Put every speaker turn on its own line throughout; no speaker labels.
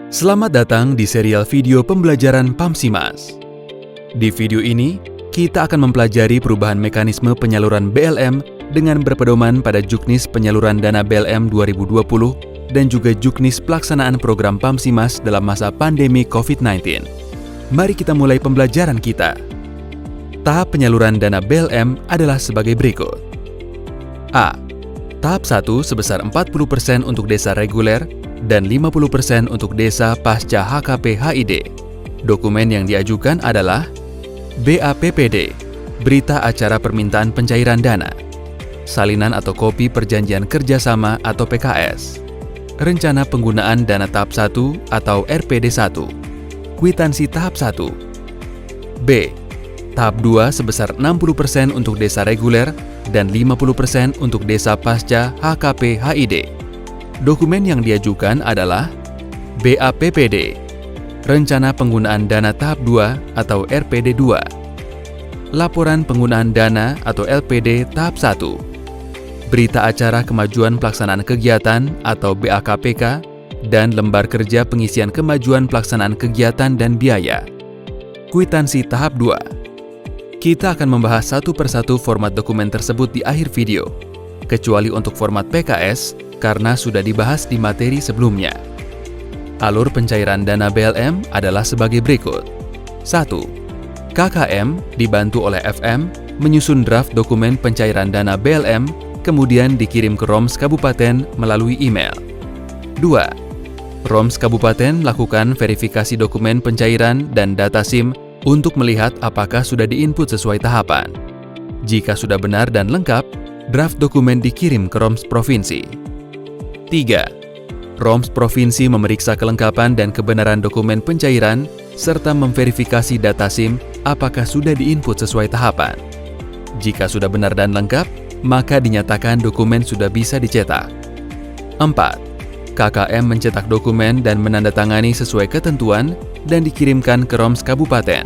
Selamat datang di serial video pembelajaran PAMSIMAS. Di video ini, kita akan mempelajari perubahan mekanisme penyaluran BLM dengan berpedoman pada juknis penyaluran dana BLM 2020 dan juga juknis pelaksanaan program PAMSIMAS dalam masa pandemi COVID-19. Mari kita mulai pembelajaran kita. Tahap penyaluran dana BLM adalah sebagai berikut. A. Tahap 1 sebesar 40% untuk desa reguler dan 50% untuk desa pasca HKP-HID. Dokumen yang diajukan adalah BAPPD, Berita Acara Permintaan Pencairan Dana, Salinan atau Kopi Perjanjian Kerjasama atau PKS, Rencana Penggunaan Dana Tahap 1 atau RPD 1, Kwitansi Tahap 1. B. Tahap 2 sebesar 60% untuk desa reguler dan 50% untuk desa pasca HKP-HID. Dokumen yang diajukan adalah BAPPD, Rencana Penggunaan Dana Tahap 2 atau RPD 2, Laporan Penggunaan Dana atau LPD Tahap 1, Berita Acara Kemajuan Pelaksanaan Kegiatan atau BAKPK, dan Lembar Kerja Pengisian Kemajuan Pelaksanaan Kegiatan dan Biaya. Kwitansi Tahap 2. Kita akan membahas satu persatu format dokumen tersebut di akhir video, kecuali untuk format PKS, karena sudah dibahas di materi sebelumnya. Alur pencairan dana BLM adalah sebagai berikut. 1. KKM dibantu oleh FM menyusun draft dokumen pencairan dana BLM, kemudian dikirim ke ROMS Kabupaten melalui email. 2. ROMS Kabupaten melakukan verifikasi dokumen pencairan dan data SIM untuk melihat apakah sudah diinput sesuai tahapan. Jika sudah benar dan lengkap, draft dokumen dikirim ke ROMS Provinsi. 3. ROMS Provinsi memeriksa kelengkapan dan kebenaran dokumen pencairan serta memverifikasi data SIM apakah sudah diinput sesuai tahapan. Jika sudah benar dan lengkap, maka dinyatakan dokumen sudah bisa dicetak. 4. KKM mencetak dokumen dan menandatangani sesuai ketentuan dan dikirimkan ke ROMS Kabupaten.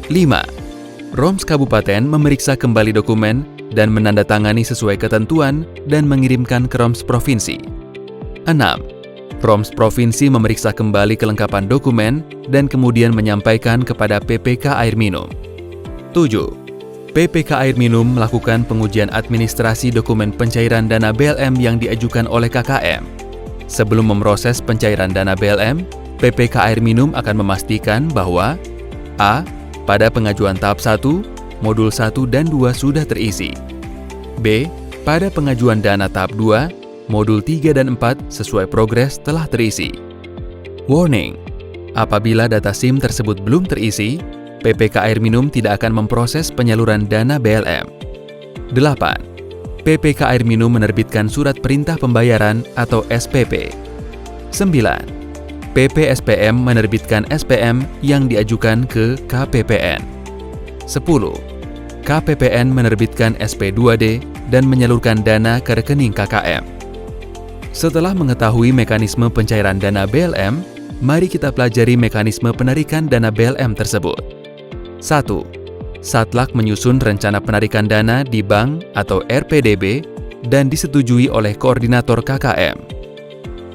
5. ROMS Kabupaten memeriksa kembali dokumen dan menandatangani sesuai ketentuan dan mengirimkan ke ROMS Provinsi. 6. ROMS Provinsi memeriksa kembali kelengkapan dokumen dan kemudian menyampaikan kepada PPK Air Minum. 7. PPK Air Minum melakukan pengujian administrasi dokumen pencairan dana BLM yang diajukan oleh KKM. Sebelum memproses pencairan dana BLM, PPK Air Minum akan memastikan bahwa A. Pada pengajuan tahap 1, modul 1 dan 2 sudah terisi. B. Pada pengajuan dana tahap 2, modul 3 dan 4 sesuai progres telah terisi. Warning: apabila data SIM tersebut belum terisi, PPK Air Minum tidak akan memproses penyaluran dana BLM. 8. PPK Air Minum menerbitkan surat perintah pembayaran atau SPP. 9. PPSPM menerbitkan SPM yang diajukan ke KPPN. 10. KPPN menerbitkan SP2D dan menyalurkan dana ke rekening KKM. Setelah mengetahui mekanisme pencairan dana BLM, mari kita pelajari mekanisme penarikan dana BLM tersebut. 1. Satlak menyusun rencana penarikan dana di bank atau RPDB dan disetujui oleh koordinator KKM.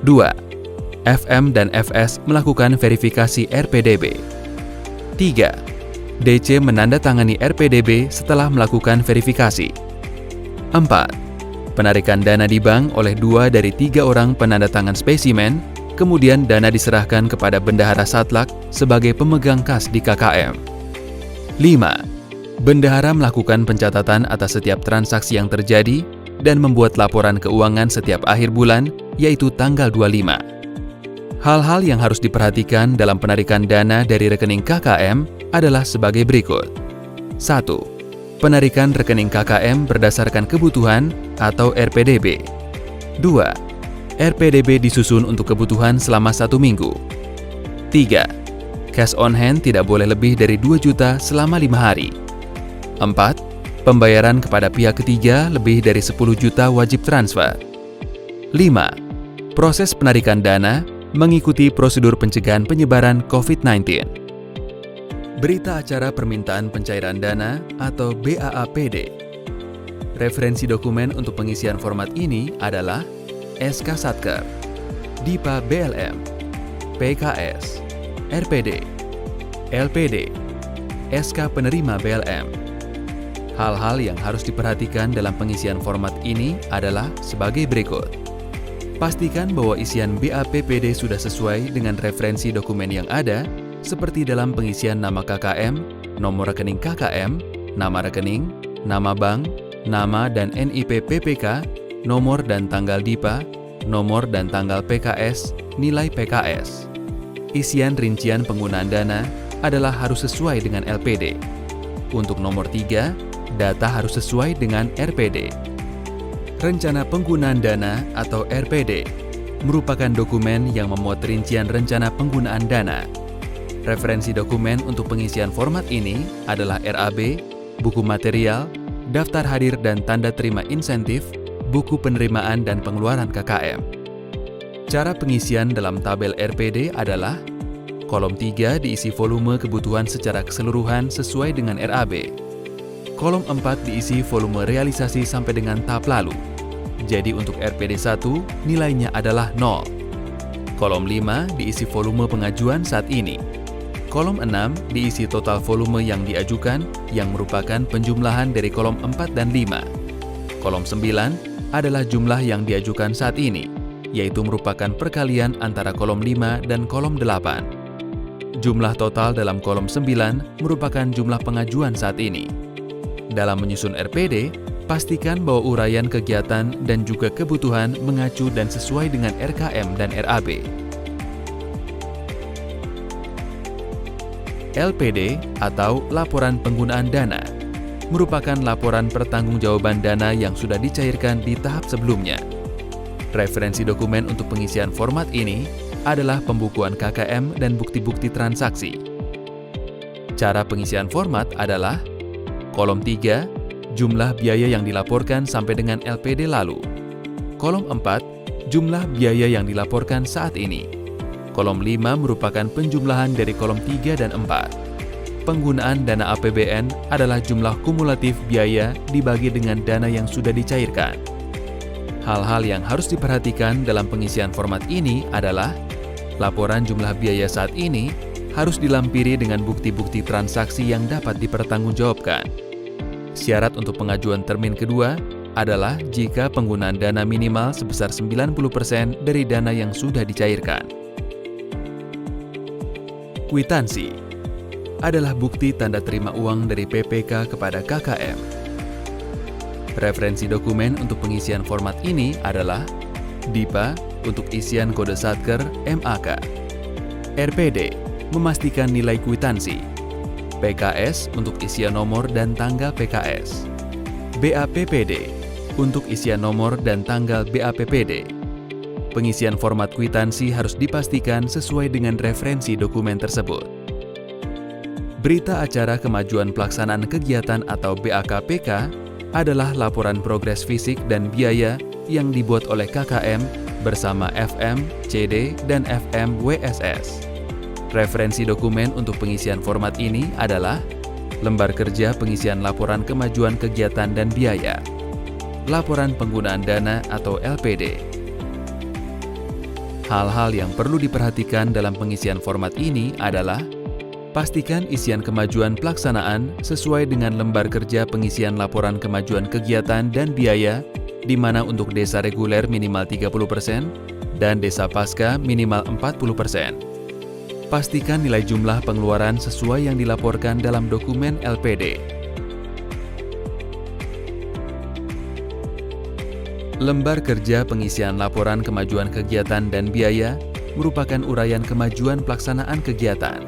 2. FM dan FS melakukan verifikasi RPDB. 3. DC menandatangani RPDB setelah melakukan verifikasi. 4. Penarikan dana di bank oleh 2 dari 3 orang penandatangan spesimen, kemudian dana diserahkan kepada bendahara satlak sebagai pemegang kas di KKM. 5. Bendahara melakukan pencatatan atas setiap transaksi yang terjadi dan membuat laporan keuangan setiap akhir bulan, yaitu tanggal 25. Hal-hal yang harus diperhatikan dalam penarikan dana dari rekening KKM adalah sebagai berikut. 1. Penarikan rekening KKM berdasarkan kebutuhan atau RPDB. 2. RPDB disusun untuk kebutuhan selama 1 minggu. 3. Cash on hand tidak boleh lebih dari 2 juta selama 5 hari. 4. Pembayaran kepada pihak ketiga lebih dari 10 juta wajib transfer. 5. Proses penarikan dana mengikuti prosedur pencegahan penyebaran COVID-19. Berita Acara Permintaan Pencairan Dana atau BAAPD. Referensi dokumen untuk pengisian format ini adalah SK Satker, DIPA BLM, PKS, RPD, LPD, SK penerima BLM. Hal-hal yang harus diperhatikan dalam pengisian format ini adalah sebagai berikut. Pastikan bahwa isian BAPPD sudah sesuai dengan referensi dokumen yang ada, seperti dalam pengisian nama KKM, nomor rekening KKM, nama rekening, nama bank, nama dan NIP PPK, nomor dan tanggal DIPA, nomor dan tanggal PKS, nilai PKS. Isian rincian penggunaan dana adalah harus sesuai dengan LPD. Untuk nomor 3, data harus sesuai dengan RPD. Rencana penggunaan dana atau RPD merupakan dokumen yang memuat rincian rencana penggunaan dana. Referensi dokumen untuk pengisian format ini adalah RAB, buku material, daftar hadir dan tanda terima insentif, buku penerimaan dan pengeluaran KKM. Cara pengisian dalam tabel RPD adalah kolom 3 diisi volume kebutuhan secara keseluruhan sesuai dengan RAB. Kolom 4 diisi volume realisasi sampai dengan tahap lalu. Jadi untuk RPD 1 nilainya adalah 0. Kolom 5 diisi volume pengajuan saat ini. Kolom 6 diisi total volume yang diajukan yang merupakan penjumlahan dari kolom 4 dan 5. Kolom 9 adalah jumlah yang diajukan saat ini, yaitu merupakan perkalian antara kolom 5 dan kolom 8. Jumlah total dalam kolom 9 merupakan jumlah pengajuan saat ini. Dalam menyusun RPD, pastikan bahwa uraian kegiatan dan juga kebutuhan mengacu dan sesuai dengan RKM dan RAB. LPD atau Laporan Penggunaan Dana merupakan laporan pertanggungjawaban dana yang sudah dicairkan di tahap sebelumnya. Referensi dokumen untuk pengisian format ini adalah pembukuan KKM dan bukti-bukti transaksi. Cara pengisian format adalah kolom 3, jumlah biaya yang dilaporkan sampai dengan LPD lalu. Kolom 4, jumlah biaya yang dilaporkan saat ini. Kolom 5 merupakan penjumlahan dari kolom 3 dan 4. Penggunaan dana APBN adalah jumlah kumulatif biaya dibagi dengan dana yang sudah dicairkan. Hal-hal yang harus diperhatikan dalam pengisian format ini adalah laporan jumlah biaya saat ini harus dilampiri dengan bukti-bukti transaksi yang dapat dipertanggungjawabkan. Syarat untuk pengajuan termin kedua adalah jika penggunaan dana minimal sebesar 90% dari dana yang sudah dicairkan. Kwitansi adalah bukti tanda terima uang dari PPK kepada KKM. Referensi dokumen untuk pengisian format ini adalah DIPA untuk isian kode Satker MAK, RPD memastikan nilai kwitansi, PKS untuk isian nomor dan tanggal PKS, BAPPD untuk isian nomor dan tanggal BAPPD. Pengisian format kwitansi harus dipastikan sesuai dengan referensi dokumen tersebut. Berita acara kemajuan pelaksanaan kegiatan atau BAKPK adalah laporan progres fisik dan biaya yang dibuat oleh KKM bersama FM, CD, dan FM WSS. Referensi dokumen untuk pengisian format ini adalah lembar kerja pengisian laporan kemajuan kegiatan dan biaya, laporan penggunaan dana atau LPD. Hal-hal yang perlu diperhatikan dalam pengisian format ini adalah pastikan isian kemajuan pelaksanaan sesuai dengan lembar kerja pengisian laporan kemajuan kegiatan dan biaya, di mana untuk desa reguler minimal 30% dan desa pasca minimal 40%. Pastikan nilai jumlah pengeluaran sesuai yang dilaporkan dalam dokumen LPD. Lembar kerja pengisian laporan kemajuan kegiatan dan biaya merupakan uraian kemajuan pelaksanaan kegiatan.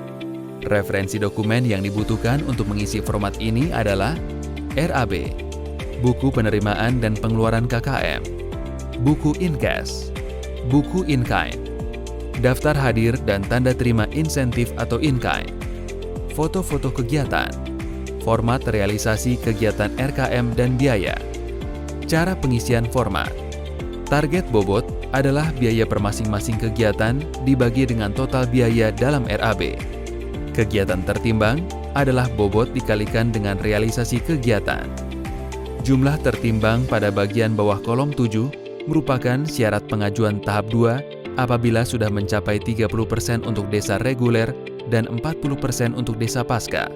Referensi dokumen yang dibutuhkan untuk mengisi format ini adalah RAB, buku penerimaan dan pengeluaran KKM, buku in-cash, buku in-kind, daftar hadir dan tanda terima insentif atau in-kind, foto-foto kegiatan, format realisasi kegiatan RKM dan biaya. Cara pengisian format. Target bobot adalah biaya per masing-masing kegiatan dibagi dengan total biaya dalam RAB. Kegiatan tertimbang adalah bobot dikalikan dengan realisasi kegiatan. Jumlah tertimbang pada bagian bawah kolom 7 merupakan syarat pengajuan tahap 2 apabila sudah mencapai 30% untuk desa reguler dan 40% untuk desa pasca.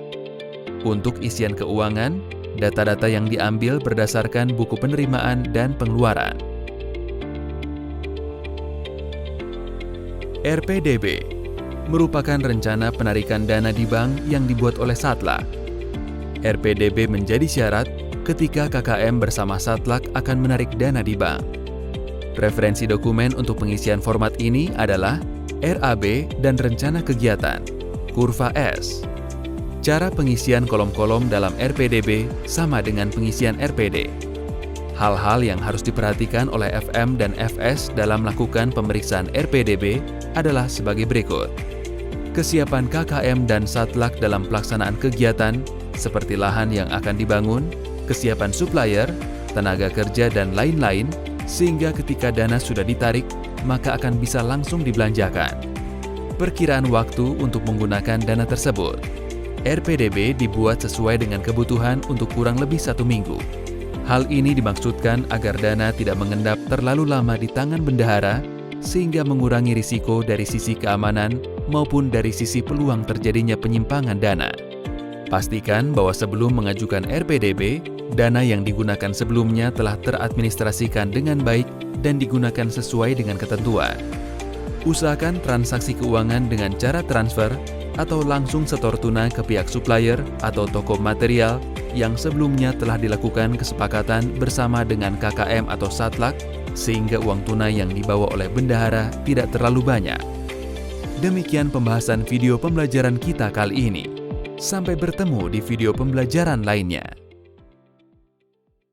Untuk isian keuangan, data-data yang diambil berdasarkan buku penerimaan dan pengeluaran. RPDB merupakan rencana penarikan dana di bank yang dibuat oleh Satlak. RPDB menjadi syarat ketika KKM bersama Satlak akan menarik dana di bank. Referensi dokumen untuk pengisian format ini adalah RAB dan rencana kegiatan, kurva S. Cara pengisian kolom-kolom dalam RPDB sama dengan pengisian RPD. Hal-hal yang harus diperhatikan oleh FM dan FS dalam melakukan pemeriksaan RPDB adalah sebagai berikut. Kesiapan KKM dan Satlak dalam pelaksanaan kegiatan seperti lahan yang akan dibangun, kesiapan supplier, tenaga kerja, dan lain-lain, sehingga ketika dana sudah ditarik, maka akan bisa langsung dibelanjakan. Perkiraan waktu untuk menggunakan dana tersebut. RPDB dibuat sesuai dengan kebutuhan untuk kurang lebih 1 minggu. Hal ini dimaksudkan agar dana tidak mengendap terlalu lama di tangan bendahara, sehingga mengurangi risiko dari sisi keamanan maupun dari sisi peluang terjadinya penyimpangan dana. Pastikan bahwa sebelum mengajukan RPDB, dana yang digunakan sebelumnya telah teradministrasikan dengan baik dan digunakan sesuai dengan ketentuan. Usahakan transaksi keuangan dengan cara transfer atau langsung setor tunai ke pihak supplier atau toko material yang sebelumnya telah dilakukan kesepakatan bersama dengan KKM atau Satlak, sehingga uang tunai yang dibawa oleh bendahara tidak terlalu banyak. Demikian pembahasan video pembelajaran kita kali ini. Sampai bertemu di video pembelajaran lainnya.